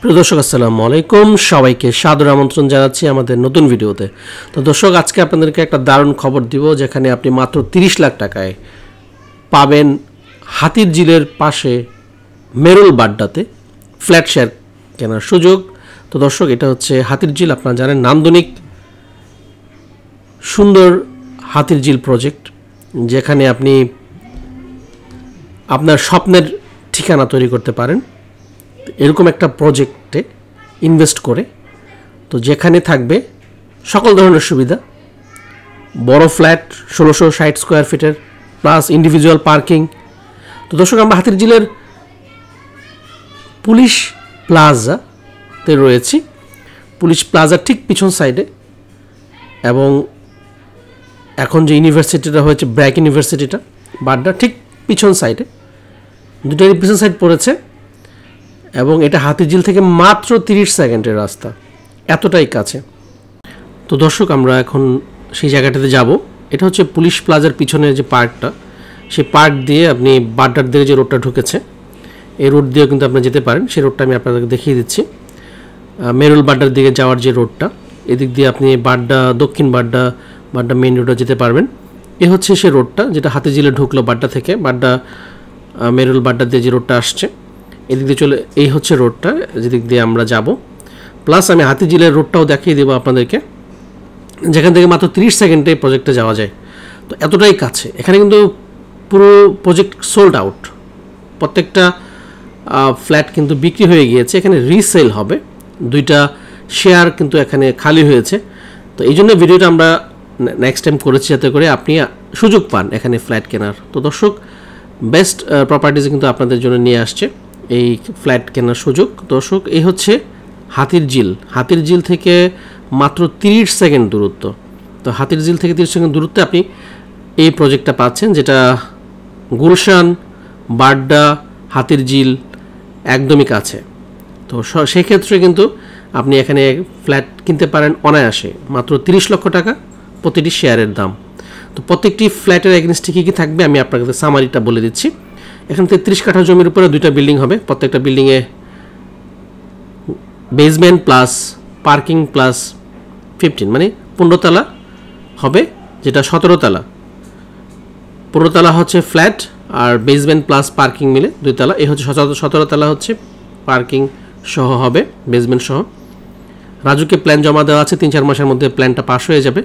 প্রিয় দর্শক আসসালামু আলাইকুম, সবাইকে সাদর আমন্ত্রণ জানাচ্ছি আমাদের নতুন ভিডিওতে। তো দর্শক, আজকে আপনাদেরকে একটা দারুণ খবর দিব, যেখানে আপনি মাত্র 30 লাখ টাকায় পাবেন হাতিরঝিলের পাশে মেরুল বাড্ডাতে ফ্ল্যাট শেয়ার কেনার সুযোগ। তো দর্শক, এটা হচ্ছে হাতিরঝিল, আপনারা জানেন নান্দনিক সুন্দর হাতিরঝিল প্রজেক্ট, যেখানে আপনি আপনার স্বপ্নের ঠিকানা তৈরি করতে পারেন এরকম একটা প্রজেক্টে ইনভেস্ট করে। তো যেখানে থাকবে সকল ধরনের সুবিধা, বড় ফ্ল্যাট 1660 স্কোয়ার ফিটের প্লাস ইন্ডিভিজুয়াল পার্কিং। তো দর্শক, আমরা হাতিরঝিলের পুলিশ প্লাজাতে রয়েছি, পুলিশ প্লাজার ঠিক পিছন সাইডে, এবং এখন যে ইউনিভার্সিটিটা হয়েছে ব্র্যাক ইউনিভার্সিটিটা বাড্ডা ঠিক পিছন সাইডে, দুটারই পিছন সাইড পড়েছে, এবং এটা হাতিরঝিল থেকে মাত্র 30 সেকেন্ডের রাস্তা, এতটাই কাছে। তো দর্শক, আমরা এখন সেই জায়গাটাতে যাব। এটা হচ্ছে পুলিশ প্লাজার পিছনে যে পার্কটা, সেই পার্ক দিয়ে আপনি বাড্ডার দিকে যে রোডটা ঢুকেছে, এই রোড দিয়েও কিন্তু আপনি যেতে পারেন। সেই রোডটা আমি আপনাদেরকে দেখিয়ে দিচ্ছি। মেরুল বাড্ডার দিকে যাওয়ার যে রোডটা, এদিক দিয়ে আপনি বাড্ডা দক্ষিণ বাড্ডা মেইন রোডে যেতে পারবেন। এ হচ্ছে সে রোডটা যেটা হাতিরঝিলে ঢুকলো বাড্ডা থেকে, বাড্ডা মেরুল বাড্ডার দিয়ে যে রোডটা আসছে, এদিক দিয়ে চলে, এই হচ্ছে রোডটা যেদিক দিয়ে আমরা যাব। প্লাস আমি হাতিরঝিলের রোডটাও দেখিয়ে দেবো আপনাদেরকে, যেখান থেকে মাত্র 30 সেকেন্ডে প্রজেক্টে যাওয়া যায়। তো এতটাই কাছে। এখানে কিন্তু পুরো প্রজেক্ট সোল্ড আউট, প্রত্যেকটা ফ্ল্যাট কিন্তু বিক্রি হয়ে গিয়েছে। এখানে রিসেল হবে, 2টা শেয়ার কিন্তু এখানে খালি হয়েছে। তো এই জন্য ভিডিওটা আমরা নেক্সট টাইম করেছি, যাতে করে আপনি সুযোগ পান এখানে ফ্ল্যাট কেনার। তো দর্শক, বেস্ট প্রপার্টিজ কিন্তু আপনাদের জন্য নিয়ে আসছে এই ফ্ল্যাট কেনার সুযোগ। দর্শক, এই হচ্ছে হাতিরঝিল থেকে মাত্র 30 সেকেন্ড দূরত্ব। তো হাতিরঝিল থেকে 30 সেকেন্ড দূরত্বে আপনি এই প্রজেক্টটা পাচ্ছেন, যেটা গুলশান, বাড্ডা, হাতিরঝিল একদমই কাছে। তো সেক্ষেত্রে কিন্তু আপনি এখানে ফ্ল্যাট কিনতে পারেন অনায়াসে, মাত্র 30 লক্ষ টাকা প্রতিটি শেয়ারের দাম। তো প্রত্যেকটি ফ্ল্যাটের এগেনস্টে কী কী থাকবে আমি আপনাকে সামারিটা বলে দিচ্ছি। এখানে 33 কাঠা জমির উপরে 2টা বিল্ডিং হবে, প্রত্যেকটা বিল্ডিংয়ে বেসমেন্ট প্লাস পার্কিং প্লাস 15, মানে 15 তলা হবে, যেটা 17 তলা। 15 তলা হচ্ছে ফ্ল্যাট, আর বেসমেন্ট প্লাস পার্কিং মিলে 2 তলা। এই হচ্ছে 17 তলা হচ্ছে পার্কিং সহ হবে, বেসমেন্ট সহ। রাজুকে প্ল্যান জমা দেওয়া আছে, 3-4 মাসের মধ্যে প্ল্যানটা পাস হয়ে যাবে।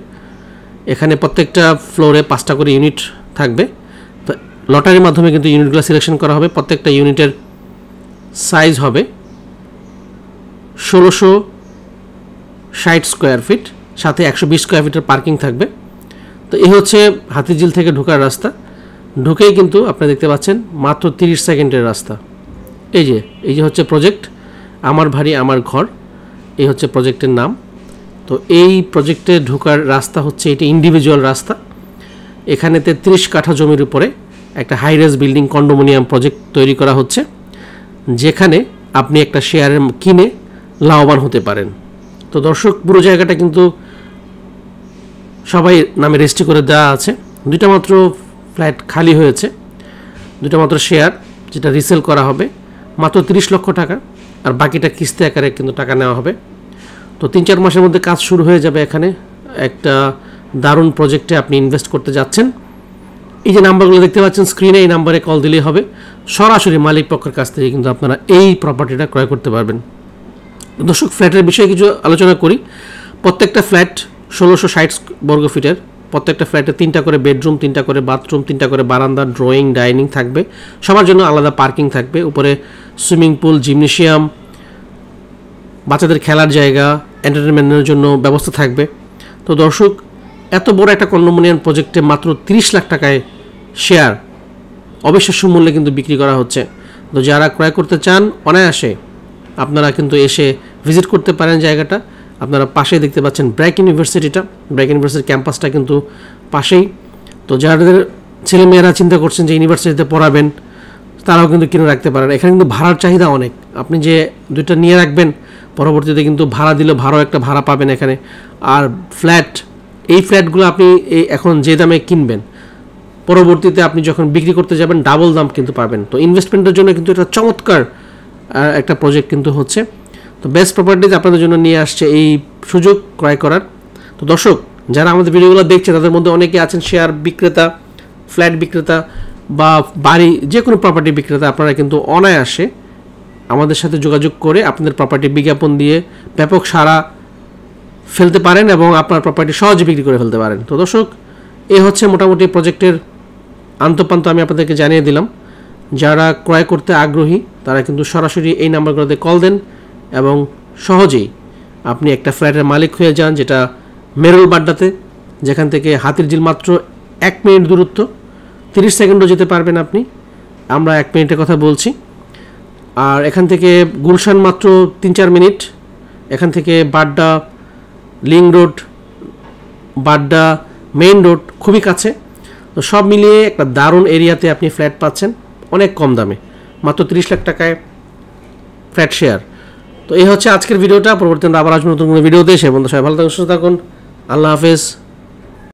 এখানে প্রত্যেকটা ফ্লোরে 5টা করে ইউনিট থাকবে। তো লটারির মাধ্যমে কিন্তু ইউনিটগুলো সিলেকশন করা হবে। প্রত্যেকটা ইউনিটের সাইজ হবে 1660 স্কোয়ার ফিট, সাথে 120 স্কোয়ার ফিটের পার্কিং থাকবে। তো এই হচ্ছে হাতিরঝিল থেকে ঢোকার রাস্তা। ঢুকেই কিন্তু আপনারা দেখতে পাচ্ছেন মাত্র 30 সেকেন্ডের রাস্তা। এই যে হচ্ছে প্রজেক্ট আমার বাড়ি আমার ঘর, এই হচ্ছে প্রজেক্টের নাম। তো এই প্রজেক্টে ঢোকার রাস্তা হচ্ছে, এটা ইন্ডিভিজুয়াল রাস্তা। এখানে 33 কাঠা জমির উপরে একটা হাইরেজ বিল্ডিং কন্ডোমিনিয়াম প্রজেক্ট তৈরি করা হচ্ছে, যেখানে আপনি একটা শেয়ার কিনে লাভবান হতে পারেন। তো দর্শক, পুরো জায়গাটা কিন্তু সবাই নামে রেজিস্ট্রি করে দেওয়া আছে। 2টা মাত্র ফ্ল্যাট খালি হয়েছে, 2টা মাত্র শেয়ার, যেটা রিসেল করা হবে মাত্র 30 লক্ষ টাকা, আর বাকিটা কিস্তি আকারে কিন্তু টাকা নেওয়া হবে। তো 3-4 মাসের মধ্যে কাজ শুরু হয়ে যাবে। এখানে একটা দারুণ প্রজেক্টে আপনি ইনভেস্ট করতে যাচ্ছেন। এই যে নাম্বারগুলো দেখতে পাচ্ছেন স্ক্রিনে, এই নাম্বারে কল দিলেই হবে, সরাসরি মালিক পক্ষের কাছ থেকে কিন্তু আপনারা এই প্রপার্টিটা ক্রয় করতে পারবেন। দর্শক, ফ্ল্যাটের বিষয়ে কিছু আলোচনা করি। প্রত্যেকটা ফ্ল্যাট 1660 বর্গ ফিটের, প্রত্যেকটা ফ্ল্যাটে 3টা করে বেডরুম, 3টা করে বাথরুম, 3টা করে বারান্দা, ড্রয়িং, ডাইনিং থাকবে। সবার জন্য আলাদা পার্কিং থাকবে। উপরে সুইমিং পুল, জিমনেশিয়াম, বাচ্চাদের খেলার জায়গা, এন্টারটেনমেন্টের জন্য ব্যবস্থা থাকবে। তো দর্শক, এত বড় একটা কন্ডোমিনিয়াম প্রজেক্টে মাত্র 30 লাখ টাকায় শেয়ার অবিশ্বাস্য মূল্যে কিন্তু বিক্রি করা হচ্ছে। তো যারা ক্রয় করতে চান অনায়াসে আপনারা কিন্তু এসে ভিজিট করতে পারেন জায়গাটা। আপনারা পাশেই দেখতে পাচ্ছেন ব্র্যাক ইউনিভার্সিটিটা, ব্র্যাক ইউনিভার্সিটির ক্যাম্পাসটা কিন্তু পাশেই। তো যাদের ছেলেমেয়েরা চিন্তা করছেন যে ইউনিভার্সিটিতে পড়াবেন, তারাও কিন্তু কিনে রাখতে পারেন। এখানে কিন্তু ভাড়ার চাহিদা অনেক, আপনি যে 2টা নিয়ে রাখবেন, পরবর্তীতে কিন্তু ভাড়া দিলে একটা ভাড়া পাবেন এখানে। আর এই ফ্ল্যাটগুলো আপনি এখন যে দামে কিনবেন, পরবর্তীতে আপনি যখন বিক্রি করতে যাবেন ডাবল দাম কিন্তু পাবেন। তো ইনভেস্টমেন্টের জন্য কিন্তু এটা চমৎকার একটা প্রজেক্ট কিন্তু হচ্ছে। তো বেস্ট প্রপার্টিজ আপনাদের জন্য নিয়ে আসছে এই সুযোগ ক্রয় করার। তো দর্শক, যারা আমাদের ভিডিওগুলো দেখছে তাদের মধ্যে অনেকে আছেন শেয়ার বিক্রেতা, ফ্ল্যাট বিক্রেতা বা বাড়ি যে কোনো প্রপার্টি বিক্রেতা। আপনারা কিন্তু অনায়াসে আমাদের সাথে যোগাযোগ করে আপনাদের প্রপার্টি বিজ্ঞাপন দিয়ে ব্যাপক সাড়া ফেলতে পারেন এবং আপনার প্রপার্টি সহজে বিক্রি করে ফেলতে পারেন। তো দর্শক, এই হচ্ছে মোটামুটি প্রজেক্টের আন্তঃপান্ত আমি আপনাদেরকে জানিয়ে দিলাম। যারা ক্রয় করতে আগ্রহী তারা কিন্তু সরাসরি এই নাম্বারগুলোতে কল দেন এবং সহজেই আপনি একটা ফ্ল্যাটের মালিক হয়ে যান, যেটা মেরুল বাড্ডাতে, যেখান থেকে হাতিরঝিল মাত্র 1 মিনিট দূরত্ব, 30 সেকেন্ডও যেতে পারবেন আপনি। আমরা 1 মিনিটের কথা বলছি। আর এখান থেকে গুলশান মাত্র 3-4 মিনিট, এখান থেকে Badda link road, Badda main road খুবই কাছে। তো সব মিলিয়ে একটা দারুণ এরিয়াতে আপনি ফ্ল্যাট পাচ্ছেন অনেক কম দামে, মাত্র 30 লাখ টাকায় ফ্ল্যাট শেয়ার। তো এই হচ্ছে আজকের ভিডিওটা। পরবর্তীতে আবার আসবো নতুন কোনো ভিডিওতে। সে বন্ধু সবাই ভালো থাকুন, সুস্থ থাকুন। আল্লাহ হাফেজ।